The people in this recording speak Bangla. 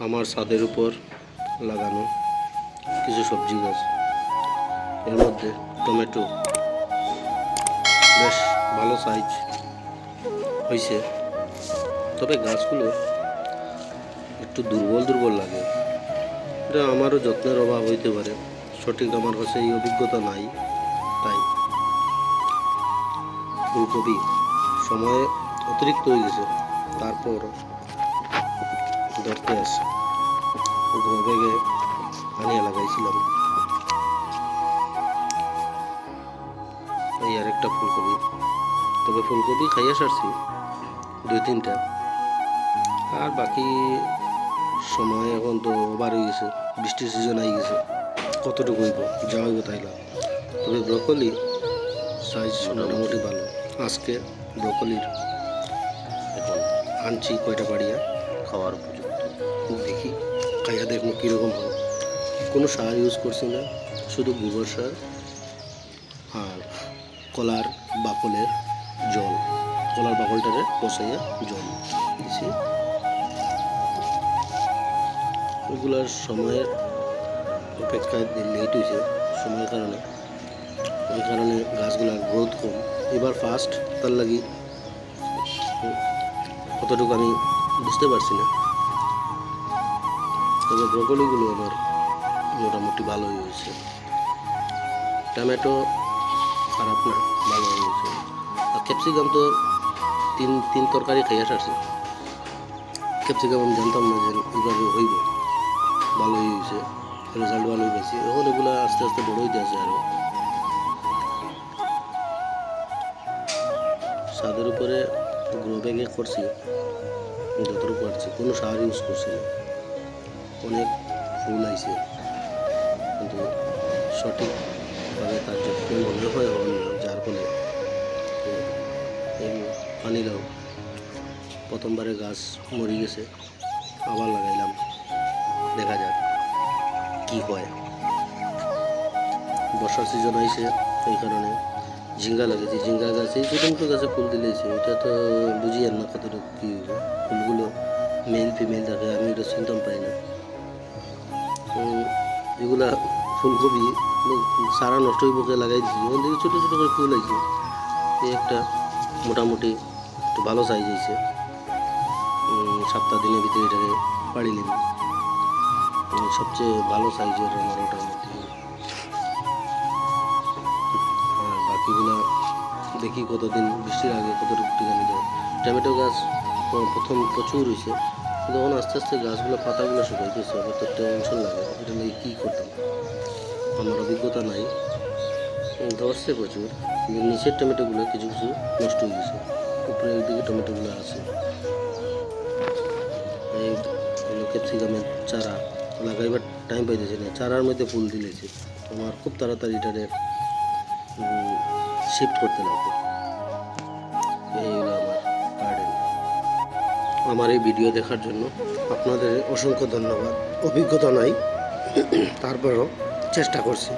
আমার ছাদের উপর লাগানো কিছু সবজি গাছ, এর মধ্যে টমেটো বেশ ভালো সাইজ হয়েছে, তবে গাছগুলো একটু দুর্বল দুর্বল লাগে। এটা আমারও যত্নের অভাব হইতে পারে, সঠিক আমার কাছে এই অভিজ্ঞতা নাই। তাই ফুলকপি সময়ে অতিরিক্ত হয়ে গেছে, তারপর ধরতে আসে গ্রো ব্যাগে আনিয়ে লাগাইছিলাম। এই আর একটা ফুলকপি, তবে ফুলকপি খাইয়া সারছি 2-3টা, আর বাকি সময় এখন তো ওভার হয়ে গেছে, বৃষ্টির সিজন আই গেছে, কতটুকু হইব যা হইব তাইলা। তবে ব্রকলি সাইজ মোটামুটি ভালো। আজকে ব্রকলির এখন আনছি কয়টা বাড়িয়া খাওয়ার উপযুক্ত, দেখি খাইয়া দেখবো কীরকম হয়। কোনো সার ইউজ করছি না, শুধু গোবর সার আর কলার বাকলের জল, কলার বাকলটারে পচাইয়া জল দিছি। ওগুলার সময়ের অপেক্ষায় লেট হয়েছে সময়ের কারণে, ওই কারণে গাছগুলার গ্রোথ কম। এবার ফার্স্ট, তার লাগি কতটুকু আমি বুঝতে পারছি না। তবে ব্রকলিগুলো আমার মোটামুটি ভালোই হয়েছে। টমেটো খারাপ না, ভালো হয়েছে। আর ক্যাপসিকাম তো তিন তরকারি খাইয়া সারছি। ক্যাপসিকাম আমি জানতাম না যে এইভাবে হইব, ভালোই হয়েছে, রেজাল্ট ভালোই পেয়েছি। এখন এগুলো আস্তে আস্তে বড় হইতে আছে। আরও ছাদের উপরে গ্রো ব্যাগে করছি, যতটুকু পারছি, কোনো সার ইউজ করছি না। অনেক ফুল আইছে, কিন্তু সঠিকভাবে তার যত্ন মনে হয় হন না, যার ফলে এই পানিলাও প্রথমবারে গাছ মরে গেছে, আবার লাগাইলাম, দেখা যাক কি হয়। বর্ষার সিজন আইছে, এই কারণে ঝিঙ্গা লাগাইছি। ঝিঙ্গা গাছে ছোটো মোটো গাছে ফুল দিলেছি, এটা তো বুঝি আর না কতটুকু কী হবে। ফুলগুলো মেল ফিমেল থাকে, আমি এটা চিনতাম পাই না। এগুলা ফুলকপি সারা নষ্ট হইব লাগাই দিচ্ছি, ওখান থেকে ছোটো ছোটো করে ফুল আইছে। এই একটা মোটামুটি একটু ভালো সাইজ হয়েছে। 7 দিনের ভিতরে এটাকে পাড়ি নিব। সবচেয়ে ভালো সাইজের আমার ওটার মধ্যে। আর বাকিগুলা দেখি কতদিন, বৃষ্টির আগে কতটুকু টিকানো যায়। টমেটো গাছ প্রথম প্রচুর হয়েছে, যখন আস্তে আস্তে গাছগুলো পাতাগুলো শুকাইতেছে, আমার তো টেনশন লাগে, এটা নিয়ে কী করতাম। আমার অভিজ্ঞতা নাই, ধরছে প্রচুর, কিন্তু নিচের টমেটোগুলো কিছু কিছু নষ্ট হয়ে গেছে, উপরের দিকে টমেটোগুলো আছে। এই ক্যাপসিকামের চারা লাগাইবার টাইম পাইতেছে না, চারার মধ্যে ফুল দিলেছে। আমার খুব তাড়াতাড়ি এটারে শিফট করতে লাগবে। এই হলো আমার গার্ডেন। আমার এই ভিডিও দেখার জন্য আপনাদের অসংখ্য ধন্যবাদ। অভিজ্ঞতা নাই, তারপরেও চেষ্টা করছি।